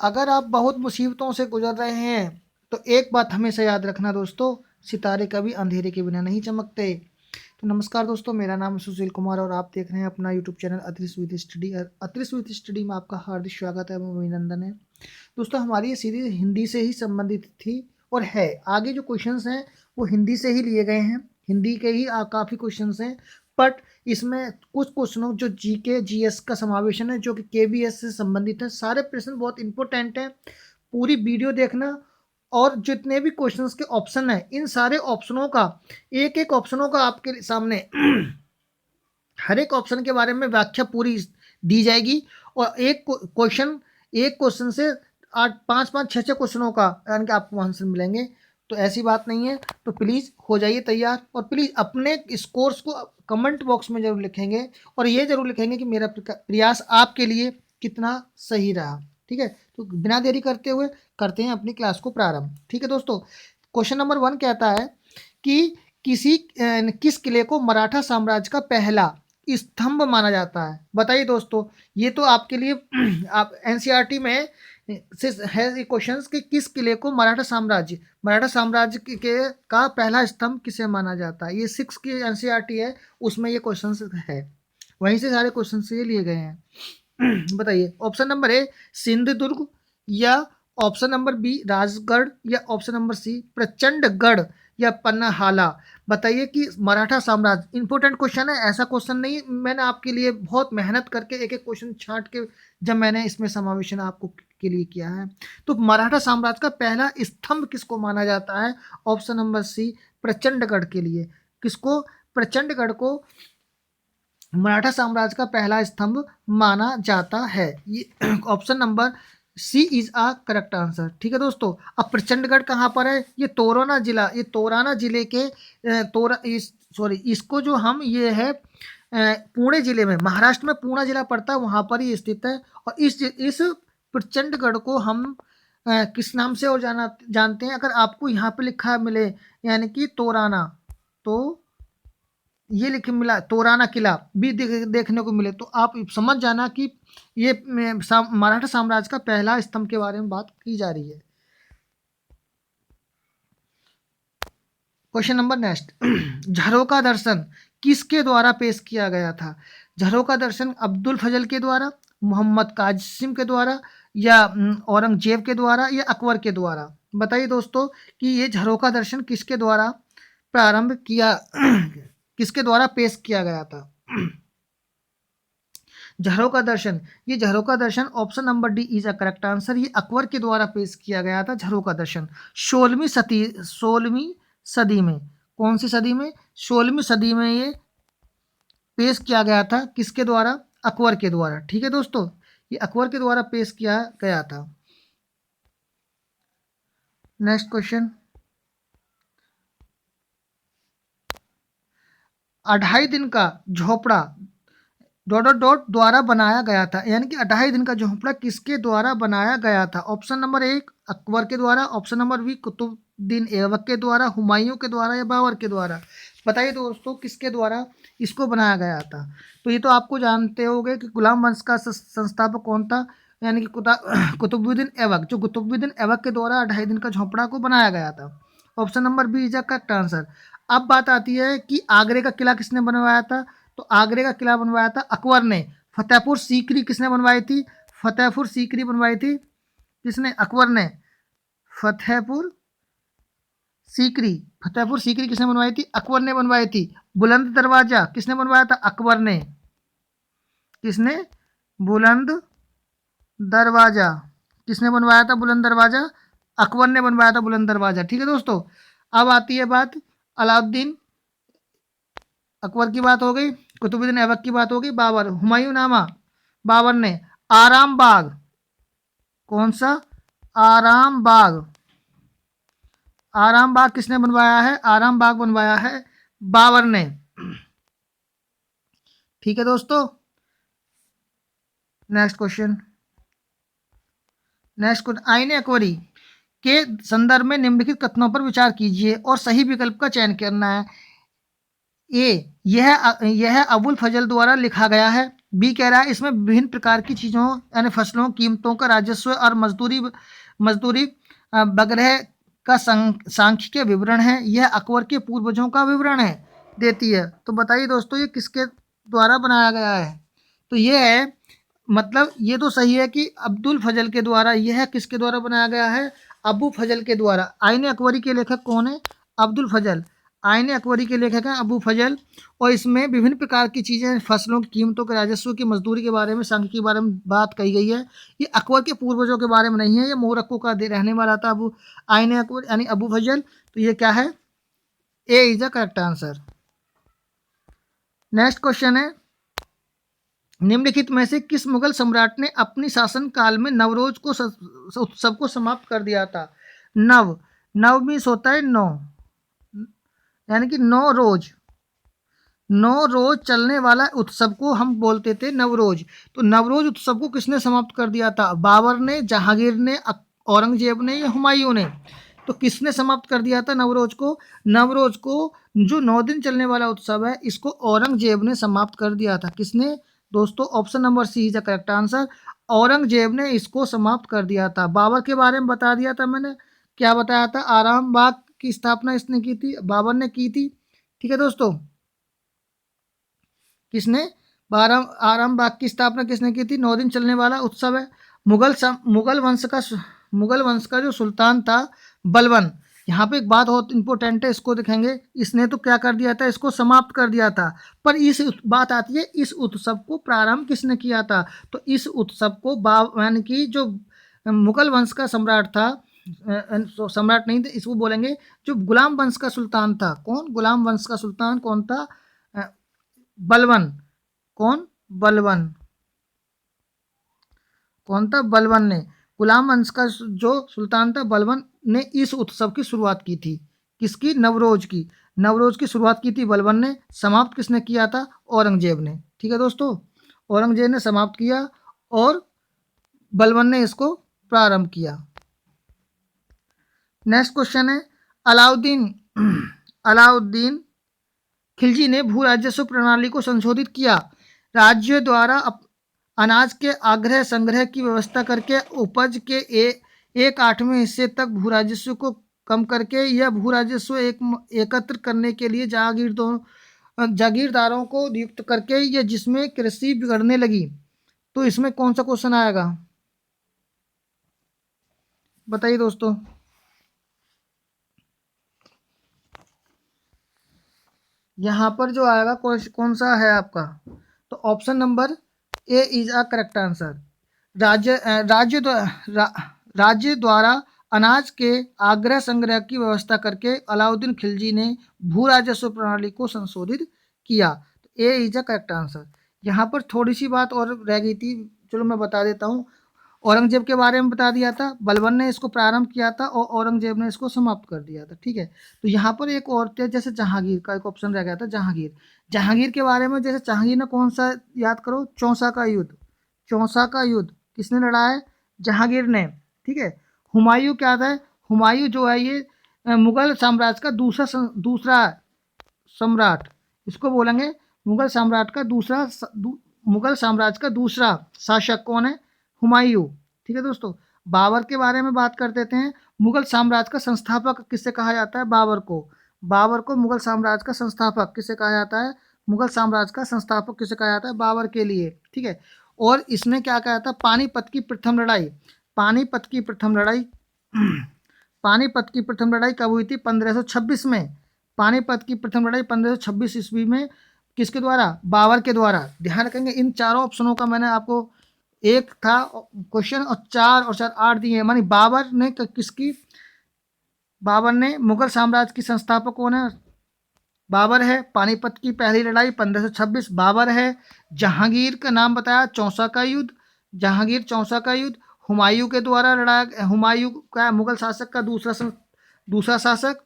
अगर आप बहुत मुसीबतों से गुजर रहे हैं तो एक बात हमेशा याद रखना दोस्तों, सितारे कभी अंधेरे के बिना नहीं चमकते। तो नमस्कार दोस्तों, मेरा नाम है सुशील कुमार और आप देख रहे हैं अपना YouTube channel Antariksh with study. Antariksh with study में आपका हार्दिक स्वागत है, मैं अभिनंदन है। दोस्तों, हमारी ये सीरीज हिंदी से ही संबंधित थी और है। आगे जो क्वेश्चंस हैं वो हिंदी से ही लिए गए हैं, हिंदी के ही काफ़ी क्वेश्चंस हैं। बट इसमें कुछ क्वेश्चनों जो जीके जीएस का समावेशन है, जो कि केबीएस से संबंधित है। सारे प्रश्न बहुत इंपॉर्टेंट हैं, पूरी वीडियो देखना। और जितने भी क्वेश्चंस के ऑप्शन हैं, इन सारे ऑप्शनों का एक एक ऑप्शनों का आपके सामने हर एक ऑप्शन के बारे में व्याख्या पूरी दी जाएगी। और एक क्वेश्चन से 5-5, 6-6 क्वेश्चनों का यानी कि आपको आंसर मिलेंगे। तो ऐसी बात नहीं है, तो प्लीज़ हो जाइए तैयार और प्लीज़ अपने स्कोर्स को कमेंट बॉक्स में ज़रूर लिखेंगे और ये ज़रूर लिखेंगे कि मेरा प्रयास आपके लिए कितना सही रहा। ठीक है, तो बिना देरी करते हुए करते हैं अपनी क्लास को प्रारंभ। ठीक है दोस्तों, क्वेश्चन नंबर 1 कहता है कि किस किले को मराठा साम्राज्य का पहला स्तंभ माना जाता है। बताइए दोस्तों, ये तो आपके लिए आप एनसीईआरटी में से है ये क्वेश्चंस कि किस किले को मराठा साम्राज्य के का पहला स्तंभ किसे माना जाता है। ये 6 की एनसीईआरटी है, उसमें ये क्वेश्चंस है, वहीं से सारे क्वेश्चन ये लिए गए हैं। बताइए, ऑप्शन नंबर ए सिंधुदुर्ग, या ऑप्शन नंबर बी राजगढ़, या ऑप्शन नंबर सी प्रचंडगढ़ या पन्नाहाला। बताइए कि मराठा साम्राज्य, इंपॉर्टेंट क्वेश्चन है, ऐसा क्वेश्चन नहीं, मैंने आपके लिए बहुत मेहनत करके एक एक क्वेश्चन छांट के जब मैंने इसमें समावेशन आपको के लिए किया है। तो मराठा साम्राज्य का पहला स्तंभ किसको माना जाता है? ऑप्शन नंबर सी प्रचंडगढ़ के लिए। किसको? प्रचंडगढ़ को मराठा साम्राज्य का पहला स्तंभ माना जाता है। ये option number C is a correct answer. ठीक है दोस्तों, अब प्रचंडगढ़ कहाँ पर है? ये तोराना जिले के इसको जो हम ये है पुणे जिले में, महाराष्ट्र में पुणे जिला पड़ता है, वहाँ पर ही स्थित है। और इस प्रचंडगढ़ को हम किस नाम से और जानते हैं? अगर आपको यहाँ पे लिखा मिले यानी कि तोराना, तो ये लिखे मिला तोराना किला भी देखने को मिले, तो आप समझ जाना कि ये मराठा साम्राज्य का पहला स्तंभ के बारे में बात की जा रही है। क्वेश्चन नंबर नेक्स्ट, झरोका दर्शन किसके द्वारा पेश किया गया था? झरोका दर्शन अब्दुल फजल के द्वारा, मोहम्मद कासिम के द्वारा, या औरंगजेब के द्वारा, या अकबर के द्वारा। बताइए दोस्तों कि ये झरोका दर्शन किसके द्वारा प्रारंभ किया किसके द्वारा पेश किया गया था? झरोका दर्शन, ये झरोका दर्शन option number D is a correct answer. ये अकबर के द्वारा पेश किया गया था झरोका दर्शन 16वीं सदी में। कौन सी सदी में? 16वीं सदी में ये पेश किया गया था। किसके द्वारा? अकबर के द्वारा। ठीक है दोस्तों, ये अकबर के द्वारा पेश किया गया था। नेक्स्ट क्वेश्चन, 2.5 दिन का झोपड़ा द्वारा बनाया गया था, यानी कि 2.5 दिन का झोपड़ा किसके द्वारा बनाया गया था? ऑप्शन नंबर 1 अकबर के द्वारा, option number B Qutbuddin Aibak के द्वारा, हुमायूं के द्वारा, या बाबर के द्वारा। बताइए दोस्तों किसके द्वारा इसको बनाया गया था? तो ये तो आपको जानते होंगे कि गुलाम वंश का संस्थापक कौन था, यानी कि कुतुबुद्दीन ऐबक। जो कुतुबुद्दीन ऐबक के द्वारा 2.5 दिन का झोपड़ा को बनाया गया था। Option number B is the correct answer. अब बात आती है कि आगरे का किला किसने बनवाया था? तो आगरे का किला बनवाया था अकबर ने। फतेहपुर सीकरी किसने बनवाई थी? फतेहपुर सीकरी बनवाई थी किसने? अकबर ने। फतेहपुर सीकरी किसने बनवाई थी? अकबर ने बनवाई थी। बुलंद दरवाजा किसने बनवाया था? अकबर ने। किसने? बुलंद दरवाजा किसने बनवाया था? बुलंद दरवाजा अकबर ने बनवाया था, बुलंद दरवाजा। ठीक है दोस्तों, अब आती है बात अलाउद्दीन, अकबर की बात हो गई, कुतुबुद्दीन ऐबक की बात हो गई, बाबर। हुमायूं नामा बाबर ने। आराम बाग, कौन सा? आराम बाग किसने बनवाया है? आराम बाग बनवाया है बाबर ने। ठीक है दोस्तों, नेक्स्ट क्वेश्चन आईने अकबरी के संदर्भ में निम्नलिखित कथनों पर विचार कीजिए और सही विकल्प का चयन करना है। ए, यह अबुल फजल द्वारा लिखा गया है। बी कह रहा है इसमें विभिन्न प्रकार की चीज़ों यानी फसलों, कीमतों का राजस्व और मजदूरी मजदूरी वगैरह का सांख्यिकीय विवरण है। यह अकबर के पूर्वजों का विवरण है देती है। तो बताइए दोस्तों ये किसके द्वारा बनाया गया है? तो ये है, मतलब ये तो सही है कि अब्दुल फजल के द्वारा। यह किसके द्वारा बनाया गया है? अबू फजल के द्वारा। आईन अकबरी के लेखक कौन है? अब्दुल फजल। आईन अकबरी के लेखक हैं अबू फजल। और इसमें विभिन्न प्रकार की चीज़ें, फसलों की कीमतों के, राजस्व की, मजदूरी के बारे में, सांख्यिकी के बारे में बात कही गई है। ये अकबर के पूर्वजों के बारे में नहीं है, ये मोरक्को का रहने वाला था अबू आईन अकबर यानी अबू फजल। तो ये क्या है? A is the correct answer. Next question है, निम्नलिखित में से किस मुगल सम्राट ने अपनी शासन काल में नवरोज को उत्सव को समाप्त कर दिया था? नव मीन्स होता है 9, यानी कि 9 रोज चलने वाला उत्सव को हम बोलते थे नवरोज। तो नवरोज उत्सव को किसने समाप्त कर दिया था? बाबर ने, जहांगीर ने, औरंगजेब ने या हुमायूं ने? तो किसने समाप्त कर दिया था नवरोज को? नवरोज को, जो 9 दिन चलने वाला उत्सव है, इसको औरंगजेब ने समाप्त कर दिया था। किसने दोस्तों? Option number C is the correct answer. Aurangzeb ने इसको समाप्त कर दिया था। बाबर के बारे में बता दिया था मैंने, क्या बताया था? आराम बाग की स्थापना इसने की थी, बाबर ने की थी। ठीक है दोस्तों, किसने? आराम बाग की स्थापना किसने की थी? 9 दिन चलने वाला उत्सव है। मुगल वंश का जो सुल्तान था बलबन, यहाँ पे एक बात बहुत इंपॉर्टेंट है, इसको दिखेंगे। इसने तो क्या कर दिया था? इसको समाप्त कर दिया था। पर इस बात आती है, इस उत्सव को प्रारंभ किसने किया था? तो इस उत्सव को यानी कि जो मुगल वंश का सम्राट था, सम्राट नहीं थे, इसको बोलेंगे जो गुलाम वंश का सुल्तान था। कौन? गुलाम वंश का सुल्तान कौन था? बलबन। कौन? बलबन। कौन था? बलबन ने। गुलाम वंश का जो सुल्तान था बलबन ने इस उत्सव की शुरुआत की थी। किसकी? नवरोज की। नवरोज की शुरुआत की थी बलबन ने। समाप्त किसने किया था? औरंगजेब ने। ठीक है दोस्तों, औरंगजेब ने समाप्त किया और बलबन ने इसको प्रारंभ किया। नेक्स्ट क्वेश्चन है, अलाउद्दीन खिलजी ने भू राजस्व प्रणाली को संशोधित किया। राज्य द्वारा अनाज के आग्रह संग्रह की व्यवस्था करके उपज के 1/8वें हिस्से तक भू राजस्व को कम करके यह भू राजस्व एकत्र करने के लिए जागीरदारों को नियुक्त करके, यह जिसमें कृषि बिगड़ने लगी। तो इसमें कौन सा क्वेश्चन आएगा? बताइए दोस्तों। यहाँ पर जो आएगा कौन सा है आपका? तो option number A is a correct answer. राज्य द्वारा अनाज के आग्रह संग्रह की व्यवस्था करके अलाउद्दीन खिलजी ने भू राजस्व प्रणाली को संशोधित किया। तो ए इज अ करेक्ट आंसर। यहाँ पर थोड़ी सी बात और रह गई थी, चलो मैं बता देता हूँ। औरंगजेब के बारे में बता दिया था, बलबन ने इसको प्रारंभ किया था और औरंगजेब ने इसको समाप्त कर दिया था। ठीक है, तो यहाँ पर एक और थे, जैसे जहांगीर का एक ऑप्शन रह गया था, जहांगीर के बारे में। जैसे जहांगीर ने कौन सा याद करो? चौसा का युद्ध। चौसा का युद्ध किसने लड़ा है? जहांगीर ने। ठीक है, हुमायूं क्या था? हुमायूं जो है ये मुगल साम्राज्य का दूसरा सम्राट, इसको बोलेंगे मुगल साम्राज्य का मुगल साम्राज्य का दूसरा शासक कौन है? हुमायूं। ठीक है दोस्तों, बाबर के बारे में बात कर देते हैं। मुगल साम्राज्य का संस्थापक किससे कहा जाता है? बाबर को। बाबर को मुगल साम्राज्य का संस्थापक किससे कहा जाता है? मुगल साम्राज्य का संस्थापक किसे कहा जाता है? बाबर के लिए। ठीक है, और इसने क्या कहा था? पानीपत की प्रथम लड़ाई। पानीपत की प्रथम लड़ाई पानीपत की प्रथम लड़ाई कब हुई थी? 1526 में। पानीपत की प्रथम लड़ाई 1526 ईस्वी में किसके द्वारा? बाबर के द्वारा। ध्यान रखेंगे, इन चारों ऑप्शनों का मैंने आपको, एक था क्वेश्चन और 4 और 4 8 दिए हैं। मानी बाबर ने किसकी? बाबर ने मुगल साम्राज्य की संस्थापक कौन है? बाबर है। पानीपत की पहली लड़ाई 1526 बाबर है। जहांगीर का नाम बताया, चौसा का युद्ध। जहांगीर चौसा का युद्ध हुमायूं के द्वारा लड़ाया। हुमायूं का मुगल शासक का दूसरा शासक।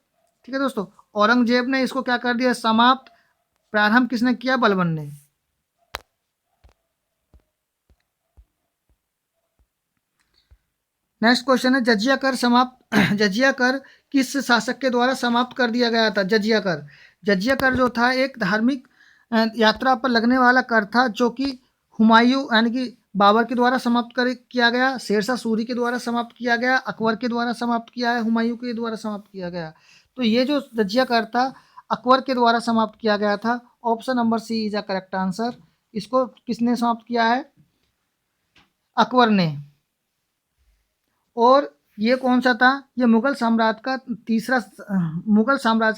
ठीक है दोस्तों, औरंगजेब ने इसको क्या कर दिया? समाप्त। प्रारंभ किसने किया? बलबन ने। नेक्स्ट क्वेश्चन है, जजिया कर जजिया कर किस शासक के द्वारा समाप्त कर दिया गया था? जजिया कर जो था एक धार्मिक यात्रा पर लगने वाला कर था, जो कि हुमायूं यानी कि बाबर के द्वारा समाप्त किया गया, शेरशाह सूरी के द्वारा समाप्त किया गया, अकबर के द्वारा समाप्त किया है, हुमायूं के द्वारा समाप्त किया गया। तो ये जो जजिया कर था अकबर के द्वारा समाप्त किया गया था। Option number C is a correct answer. इसको किसने समाप्त किया है? अकबर ने। और ये कौन सा था? ये मुगल साम्राज्य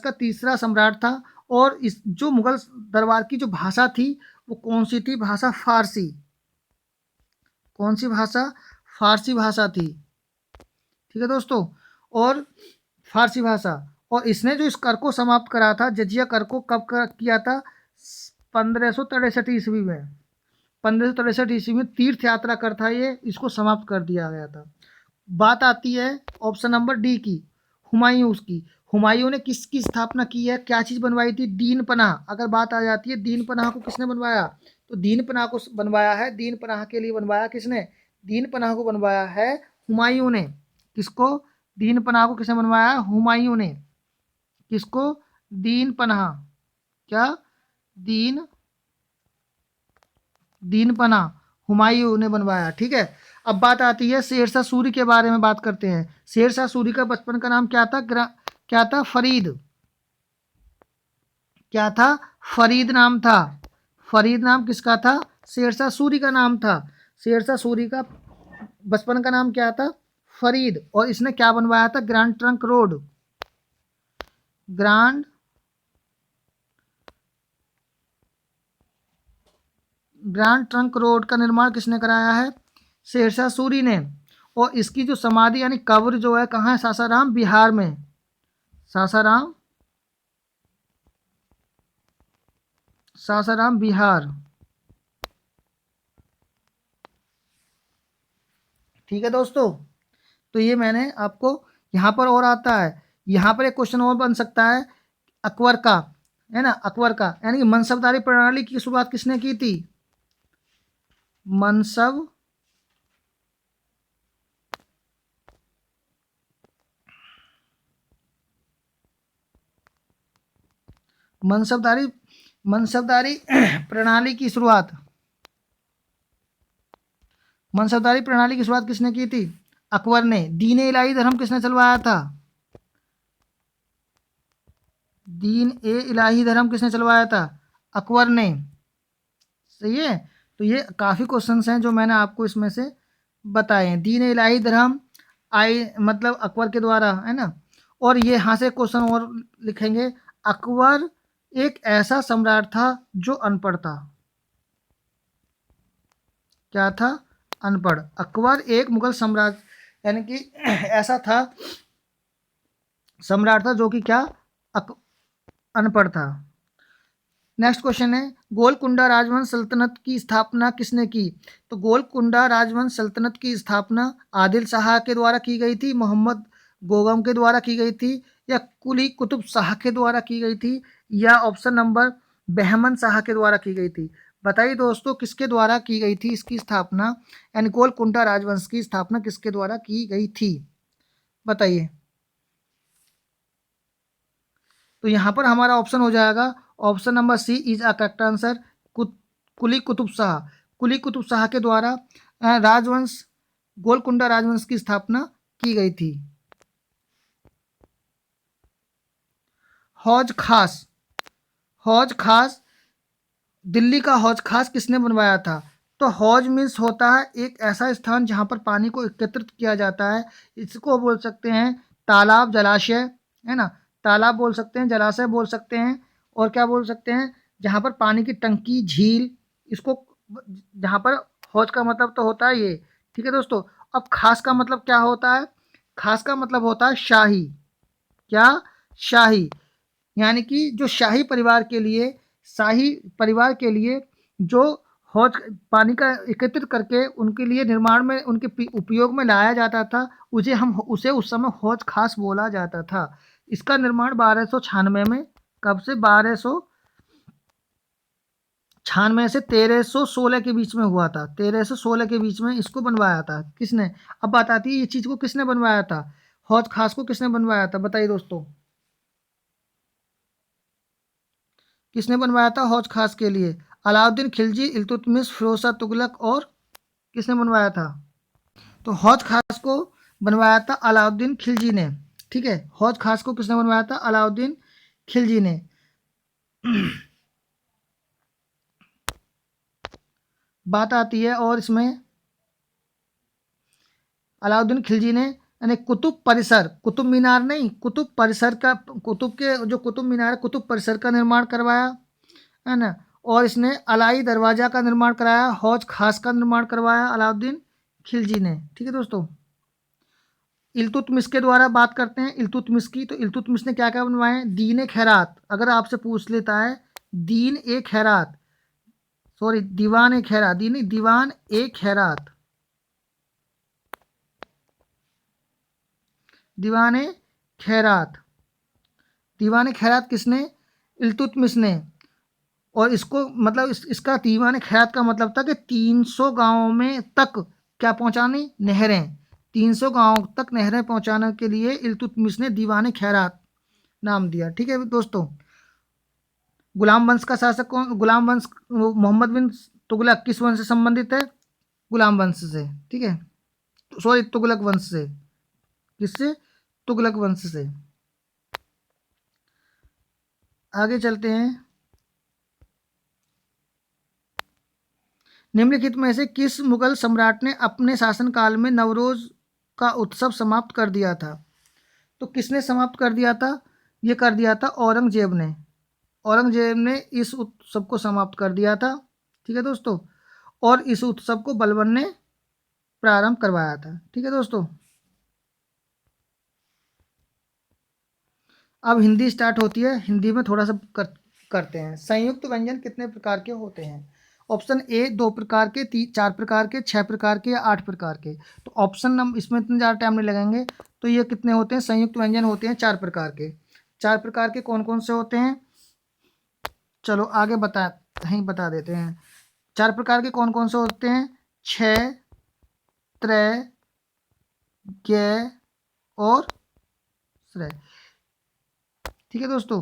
का तीसरा सम्राट था। और इस जो मुगल दरबार की जो भाषा थी वो कौन सी थी? भाषा फारसी। कौन सी भाषा? फारसी भाषा थी। ठीक है दोस्तों। और फारसी भाषा। और इसने जो इस कर को समाप्त करा था, जजिया कर को कब किया था? 1563 ईस्वी में। 1563 ईस्वी में तीर्थ यात्रा कर था ये, इसको समाप्त कर दिया गया था। बात आती है ऑप्शन नंबर डी की, हुमायूं की। हुमायूं ने किसकी स्थापना की है? क्या चीज़ बनवाई थी? दीन पनाह। अगर बात आ जाती है दीन पनाह को किसने बनवाया, तो दीन पनाह को बनवाया है, दीन पनाह के लिए बनवाया किसने? दीन पनाह को बनवाया है हुमायूं ने। किसको? दीन पनाह को किसने बनवाया? हुमायूं ने। किसको? दीन पनाह। क्या? दीन दीन पनाह हुमायूं ने बनवाया। ठीक है। अब बात आती है शेरशाह सूरी के बारे में, बात करते हैं। शेरशाह सूरी का बचपन का नाम क्या था? क्या था? फरीद। क्या था? फरीद नाम था। फरीद नाम किसका था? शेरशाह सूरी का नाम था। शेरशाह सूरी का बचपन का नाम क्या था? फरीद। और इसने क्या बनवाया था? Grand trunk road. Grand grand trunk road का निर्माण किसने कराया है? शेरशाह सूरी ने। और इसकी जो समाधि यानी कब्र जो है कहाँ है? सासाराम, बिहार में। सासाराम, सासाराम बिहार। ठीक है दोस्तों। तो ये मैंने आपको यहाँ पर, और आता है यहाँ पर एक क्वेश्चन और बन सकता है अकबर का, है ना? अकबर का यानी कि मनसबदारी प्रणाली की शुरुआत किसने की थी? मनसब मनसबदारी मनसबदारी प्रणाली की शुरुआत मनसबदारी प्रणाली की शुरुआत किसने की थी? अकबर ने। दीन इलाही धर्म किसने चलवाया था? दीन ए इलाही धर्म किसने चलवाया था? अकबर ने। सही है। तो ये काफ़ी क्वेश्चंस हैं जो मैंने आपको इसमें से बताए हैं। दीन इलाही धर्म आई मतलब अकबर के द्वारा, है ना? और ये यहाँ से क्वेश्चन और लिखेंगे, अकबर एक ऐसा सम्राट था जो अनपढ़ था। क्या था? अनपढ़। अकबर एक मुगल सम्राट यानी कि ऐसा था सम्राट था जो कि क्या? अनपढ़ था। नेक्स्ट क्वेश्चन है, गोलकुंडा राजवंश सल्तनत की स्थापना किसने की? तो गोलकुंडा राजवंश सल्तनत की स्थापना आदिल शाह के द्वारा की गई थी, मोहम्मद गोगम के द्वारा की गई थी, या कुली कुतुब शाह के द्वारा की गई थी, या ऑप्शन नंबर बहमन शाह के द्वारा की गई थी? बताइए दोस्तों किसके द्वारा की गई थी इसकी स्थापना, यानी गोलकुंडा राजवंश की स्थापना किसके द्वारा की गई थी? बताइए। तो यहाँ पर हमारा ऑप्शन हो जाएगा option number C is a correct answer. Quli Qutb Shah. Quli Qutb Shah के द्वारा राजवंश गोलकुंडा राजवंश की स्थापना की गई थी। हौज खास। हौज खास, दिल्ली का हौज खास किसने बनवाया था? तो हौज मीन्स होता है एक ऐसा स्थान जहाँ पर पानी को एकत्रित किया जाता है। इसको बोल सकते हैं तालाब, जलाशय, है ना? तालाब बोल सकते हैं, जलाशय बोल सकते हैं, और क्या बोल सकते हैं? जहाँ पर पानी की टंकी, झील, इसको जहाँ पर हौज का मतलब तो होता है ये। ठीक है दोस्तों। अब खास का मतलब क्या होता है? खास का मतलब होता है शाही। क्या? शाही। यानी कि जो शाही परिवार के लिए जो हौज पानी का एकत्रित करके उनके लिए निर्माण में उनके उपयोग में लाया जाता था, उसे उस समय हौज खास बोला जाता था। इसका निर्माण 1296 में, कब से? 1296 से 1316 के बीच में हुआ था। 1316 के बीच में इसको बनवाया था किसने? अब बात आती है ये चीज़ को किसने बनवाया था? हौज खास को किसने बनवाया था? बताइए दोस्तों किसने बनवाया था हौज खास के लिए? अलाउद्दीन खिलजी, इल्तुतमिश, फिरोज शाह तुगलक और किसने बनवाया था? तो हौज खास को बनवाया था अलाउद्दीन खिलजी ने। ठीक है, हौज खास को किसने बनवाया था? अलाउद्दीन खिलजी ने। बात आती है और इसमें अलाउद्दीन खिलजी ने यानी कुतुब परिसर, कुतुब मीनार नहीं, कुतुब परिसर का, कुतुब के जो कुतुब मीनार है कुतुब परिसर का निर्माण करवाया, है ना। और इसने अलाई दरवाजा का निर्माण कराया, हौज खास का निर्माण करवाया अलाउद्दीन खिलजी ने। ठीक है दोस्तों, इल्तुतमिश के द्वारा बात करते हैं इल्तुतमिश की। तो इल्तुतमिश ने क्या क्या बनवाए? दीन ए खैरात, अगर आपसे पूछ लेता है दीन ए खैरात, सॉरी दीवान ए खैरात, दीन नहीं, दीवान ए खैरात, दीवान ए खैरात, दीवान ए खैरात किसने? इल्तुतमिश ने। और इसको मतलब इसका दीवान ए खैरात का मतलब था कि 300 गांवों में तक क्या पहुंचानी? नहरें। 300 गांव तक नहरें पहुंचाने के लिए इल्तुतमिश ने दीवान ए खैरात नाम दिया। ठीक है दोस्तों, गुलाम वंश का शासक कौन? गुलाम वंश, मोहम्मद बिन तुगलक किस वंश से संबंधित है? गुलाम वंश से। ठीक है, सॉरी तुगलक वंश से। किससे? तुगलक वंश से। आगे चलते हैं। निम्नलिखित में से किस मुगल सम्राट ने अपने शासनकाल में नवरोज का उत्सव समाप्त कर दिया था? तो किसने समाप्त कर दिया था? ये कर दिया था औरंगजेब ने। औरंगजेब ने इस उत्सव को समाप्त कर दिया था। ठीक है दोस्तों, और इस उत्सव को बलबन ने प्रारंभ करवाया था। ठीक है दोस्तों, अब हिंदी स्टार्ट होती है। हिंदी में थोड़ा सा करते हैं। संयुक्त व्यंजन कितने प्रकार के होते हैं? ऑप्शन ए 2 प्रकार के, 4 प्रकार के, 6 प्रकार के या 8 प्रकार के। तो ऑप्शन नंबर, इसमें इतने ज़्यादा टाइम नहीं लगेंगे। तो ये कितने होते हैं? संयुक्त व्यंजन होते हैं 4 प्रकार के। 4 प्रकार के कौन कौन से होते हैं? चलो आगे बता देते हैं। 4 प्रकार के कौन कौन से होते हैं? क्षय, त्रय, ज्ञ और श्रेय। ठीक है दोस्तों,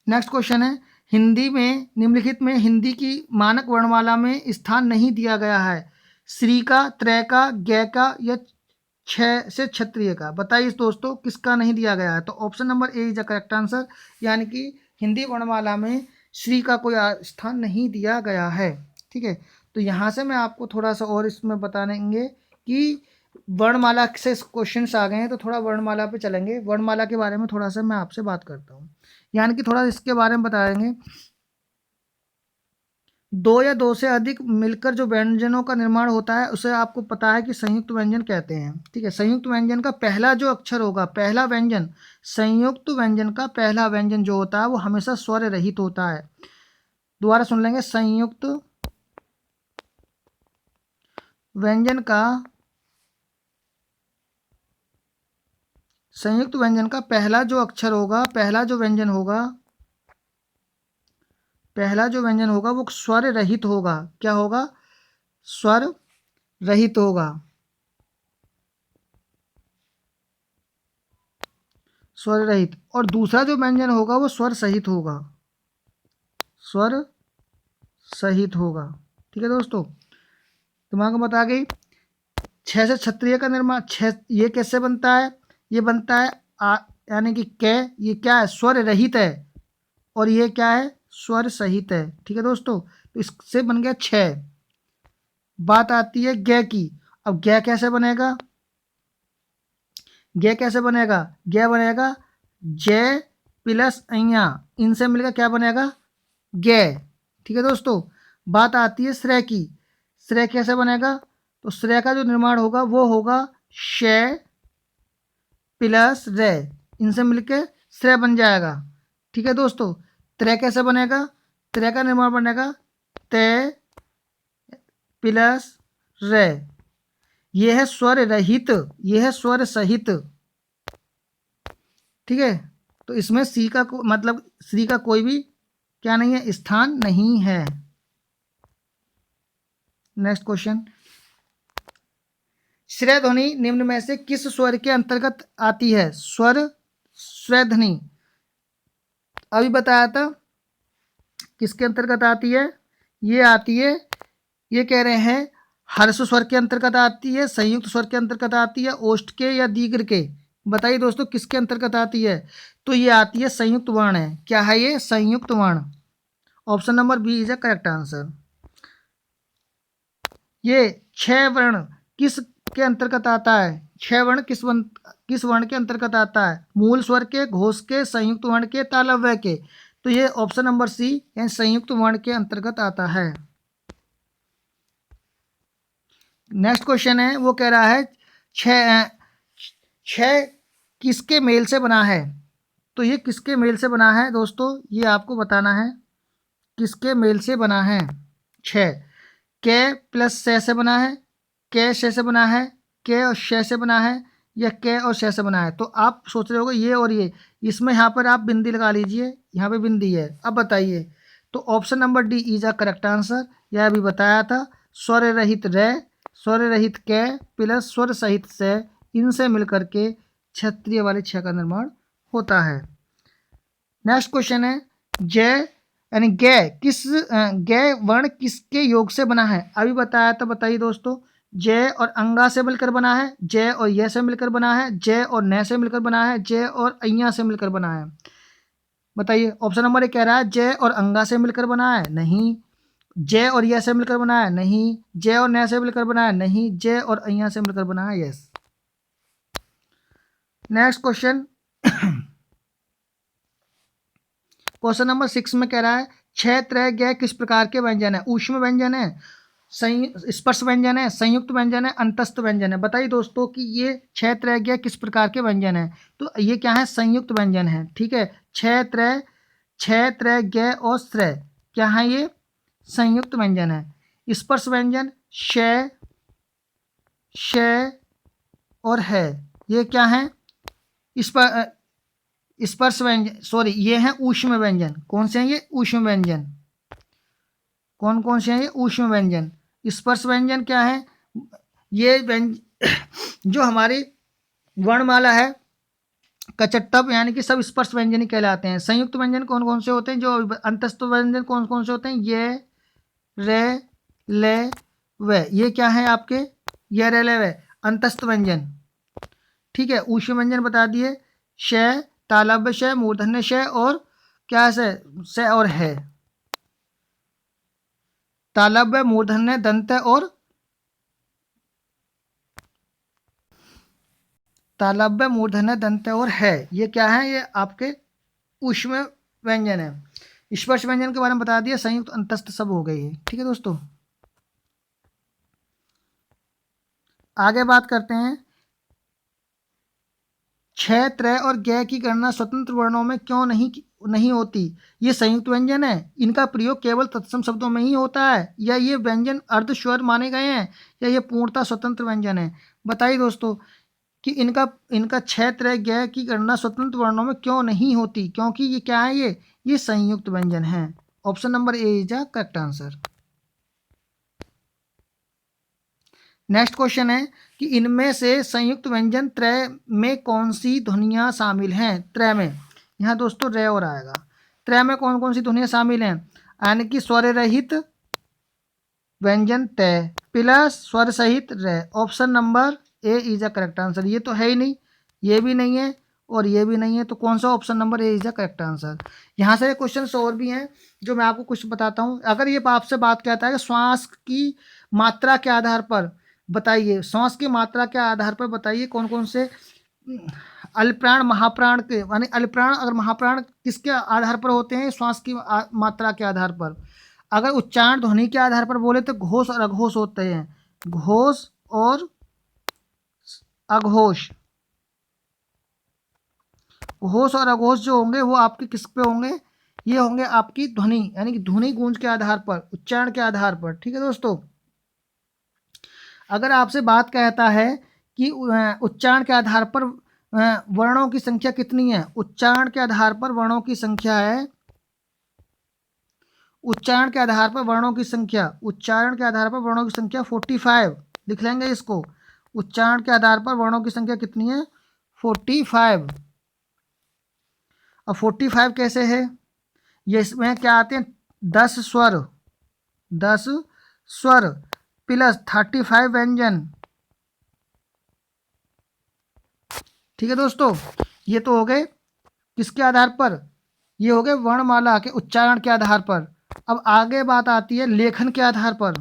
नेक्स्ट क्वेश्चन है, हिंदी में निम्नलिखित में हिंदी की मानक वर्णमाला में स्थान नहीं दिया गया है। श्री का, त्रय का, ज्ञ का या क्षय से क्षत्रिय का। बताइए दोस्तों किसका नहीं दिया गया है? तो option number A is the correct answer, यानी कि हिंदी वर्णमाला में श्री का कोई स्थान नहीं दिया गया है। ठीक है, तो यहाँ से मैं आपको थोड़ा सा और इसमें बताएंगे कि वर्णमाला से क्वेश्चंस आ गए हैं, तो थोड़ा वर्णमाला पे चलेंगे। वर्णमाला के बारे में थोड़ा सा मैं आपसे बात करता हूँ, यानी कि थोड़ा इसके बारे में बताएंगे। 2 या 2 से अधिक मिलकर जो व्यंजनों का निर्माण होता है उसे आपको पता है कि संयुक्त व्यंजन कहते हैं। ठीक है, संयुक्त व्यंजन का पहला जो अक्षर होगा, पहला व्यंजन, संयुक्त व्यंजन का पहला व्यंजन जो होता है वो हमेशा स्वर रहित होता है। दोबारा सुन लेंगे, संयुक्त व्यंजन का, संयुक्त व्यंजन का पहला जो अक्षर होगा, पहला जो व्यंजन होगा, पहला जो व्यंजन होगा वो स्वर रहित होगा। क्या होगा? स्वर रहित होगा। स्वर रहित। और दूसरा जो व्यंजन होगा वो स्वर सहित होगा, स्वर सहित होगा। ठीक है दोस्तों, दिमाग में बता गई। 6 से क्षत्रिय का निर्माण, 6 ये कैसे बनता है? ये बनता है यानी कि कै, ये क्या है? स्वर रहित है। और ये क्या है? स्वर सहित है। ठीक है दोस्तों, तो इससे बन गया 6। बात आती है ज्ञ की। अब ज्ञ कैसे बनेगा? ज्ञ कैसे बनेगा? ज्ञ बनेगा जय प्लस अइया, इनसे मिलकर क्या बनेगा? ज्ञ। ठीक है दोस्तों, बात आती है श्रेय की। श्रेय कैसे बनेगा? तो श्रेय का जो निर्माण होगा वो होगा शय प्लस रे, इनसे मिलकर श्रेय बन जाएगा। ठीक है दोस्तों, त्रय कैसे बनेगा? त्रय का निर्माण बनेगा तय प्लस रे। यह है स्वर रहित, यह है स्वर सहित। ठीक है, तो इसमें सी का मतलब श्री का कोई भी क्या नहीं है? स्थान नहीं है। नेक्स्ट क्वेश्चन, श्रेय ध्वनि निम्न में से किस स्वर के अंतर्गत आती है? स्वर श्रेय ध्वनि अभी बताया था, किसके अंतर्गत आती है? ये आती है, ये कह रहे हैं हर्ष स्वर के अंतर्गत आती है, संयुक्त स्वर के अंतर्गत आती है, ओष्ठ के या दीर्घ के? बताइए दोस्तों किसके अंतर्गत आती है? तो ये आती है संयुक्त वर्ण है। क्या है ये? संयुक्त वर्ण। Option number B is a correct answer. ये 6 वर्ण किस के अंतर्गत आता है? 6 वर्ण किस वर्ण के अंतर्गत आता है? मूल स्वर के, घोष के, संयुक्त वर्ण के, तालव्य के। तो ये ऑप्शन नंबर सी यानी संयुक्त वर्ण के अंतर्गत आता है। नेक्स्ट क्वेश्चन है, वो कह रहा है छह किसके मेल से बना है? तो ये किसके मेल से बना है दोस्तों, ये आपको बताना है किसके मेल से बना है। 6 के प्लस से बना है, के से बना है, के और से बना है, या के और से बना है? तो आप सोच रहे होगे ये और ये, इसमें यहाँ पर आप बिंदी लगा लीजिए, यहाँ पे बिंदी है। अब बताइए, तो option number D is a correct answer. यह अभी बताया था, स्वर रहित रे, स्वर रहित के प्लस स्वर सहित से, इनसे मिलकर के क्षत्रिय वाले 6 का निर्माण होता है। नेक्स्ट क्वेश्चन है, जय यानी गे गे वर्ण किसके योग से बना है? अभी बताया था, बताइए दोस्तों। जय और अंगा से मिलकर बना है, जय और ये से मिलकर बना है, जय और न से मिलकर बना है, जय और अय्या से मिलकर बना है। बताइए, ऑप्शन नंबर 1 कह रहा है जय और अंगा से मिलकर बना है, नहीं। जय और ये से मिलकर बना है, नहीं। जय और न से मिलकर बना है, नहीं। जय और अय्या से मिलकर बना है, yes. Next question, question number 6 में कह रहा है 6 त्रय गय किस प्रकार के व्यंजन है? ऊष्म व्यंजन है, स्पर्श व्यंजन है, संयुक्त व्यंजन है, अंतस्थ व्यंजन है? बताइए दोस्तों कि ये 6 त्रय गय किस प्रकार के व्यंजन है? तो ये क्या है? संयुक्त व्यंजन है, ठीक है। 6 त्रय गय और श्रय क्या है? ये संयुक्त व्यंजन है। स्पर्श व्यंजन श, और है, ये क्या है? स्पर्श व्यंजन, सॉरी, ये है ऊष्म व्यंजन। कौन से हैं ये? ऊष्म व्यंजन। कौन कौन से हैं ये? ऊष्म व्यंजन। स्पर्श व्यंजन क्या है? ये व्यंजन जो हमारी वर्णमाला है कचट्टब, यानी कि सब स्पर्श व्यंजन ही कहलाते हैं। संयुक्त व्यंजन कौन कौन से होते हैं? जो अंतस्थ व्यंजन कौन कौन से होते हैं? ये, रे, ले, वे, ये क्या है आपके? ये, रे, ले, वे अंतस्थ व्यंजन, ठीक है। ऊष्म व्यंजन बता दिए, श, तालव्य श, मूर्धन्य श, और क्या से और है। तालव्य, मूर्धन्य, दंत और तालव्य, मूर्धन्य, दंत और है, ये क्या है? ये आपके ऊष्म व्यंजन है। स्पर्श व्यंजन के बारे में बता दिया, संयुक्त अंतस्थ सब हो गई है, ठीक है दोस्तों। आगे बात करते हैं, 6 त्रय और गय की गणना स्वतंत्र वर्णों में क्यों नहीं होती? ये संयुक्त व्यंजन है, इनका प्रयोग केवल तत्सम शब्दों में ही होता है, या ये व्यंजन अर्धस्वर माने गए हैं, या ये पूर्णतः स्वतंत्र व्यंजन है? बताइए दोस्तों कि इनका 6 त्रय गय की गणना स्वतंत्र वर्णों में क्यों नहीं होती? क्योंकि ये क्या है? ये संयुक्त व्यंजन है। Option number A is the correct answer. Next question है कि इनमें से संयुक्त व्यंजन त्रय में कौन सी ध्वनियाँ शामिल हैं? त्रय में, यहाँ दोस्तों रे और आएगा। त्रय में कौन कौन सी ध्वनियाँ शामिल हैं? यानी कि स्वर रहित व्यंजन तय प्लस स्वर सहित रे। Option number A is a correct answer. ये तो है ही नहीं, ये भी नहीं है और ये भी नहीं है, तो कौन सा? Option number A is the correct answer. यहाँ से क्वेश्चन और भी हैं जो मैं आपको कुछ बताता हूँ। अगर ये आपसे बात कहता है कि श्वास की मात्रा के आधार पर बताइए, श्वास की मात्रा के आधार पर बताइए कौन कौन से अल्पप्राण महाप्राण के, यानी अल्पप्राण अगर महाप्राण किसके आधार पर होते हैं? श्वास की मात्रा के आधार पर। अगर उच्चारण ध्वनि के आधार पर बोले तो घोष और अघोष होते हैं, घोष और अघोष। घोष और अघोष जो होंगे वो आपके किस पे होंगे? ये होंगे आपकी ध्वनि, यानी कि ध्वनि गूंज के आधार पर, उच्चारण के आधार पर, ठीक है दोस्तों। अगर आपसे बात कहता है कि उच्चारण के आधार पर वर्णों की संख्या कितनी है? उच्चारण के आधार पर वर्णों की संख्या है, उच्चारण के आधार पर वर्णों की संख्या, उच्चारण के आधार पर वर्णों की संख्या 45, लिख लेंगे इसको। उच्चारण के आधार पर वर्णों की संख्या कितनी है? 45। अब 45 कैसे है? ये इसमें क्या आते हैं? 10 स्वर, 10 स्वर प्लस 35 व्यंजन। ठीक है दोस्तों, ये तो हो गए किसके आधार पर, ये हो गए वर्णमाला के उच्चारण के आधार पर। अब आगे बात आती है लेखन के आधार पर।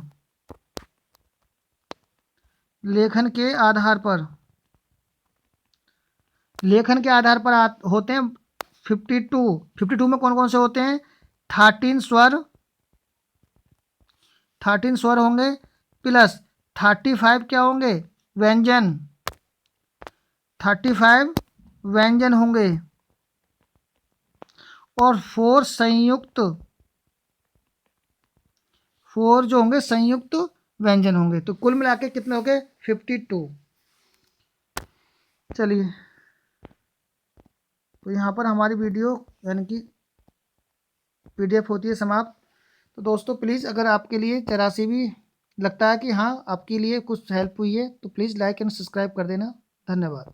लेखन के आधार पर, लेखन के आधार पर होते हैं 52 में कौन कौन से होते हैं, 13 स्वर, 13 स्वर होंगे प्लस 35 क्या होंगे, व्यंजन, 35 व्यंजन होंगे और 4 संयुक्त, 4 जो होंगे संयुक्त व्यंजन होंगे। तो कुल मिला के कितने हो गए, 52। चलिए, तो यहाँ पर हमारी वीडियो यानी कि PDF होती है समाप्त। तो दोस्तों प्लीज़, अगर आपके लिए जरा सी भी लगता है कि हाँ आपके लिए कुछ हेल्प हुई है, तो प्लीज़ लाइक एंड सब्सक्राइब कर देना। धन्यवाद।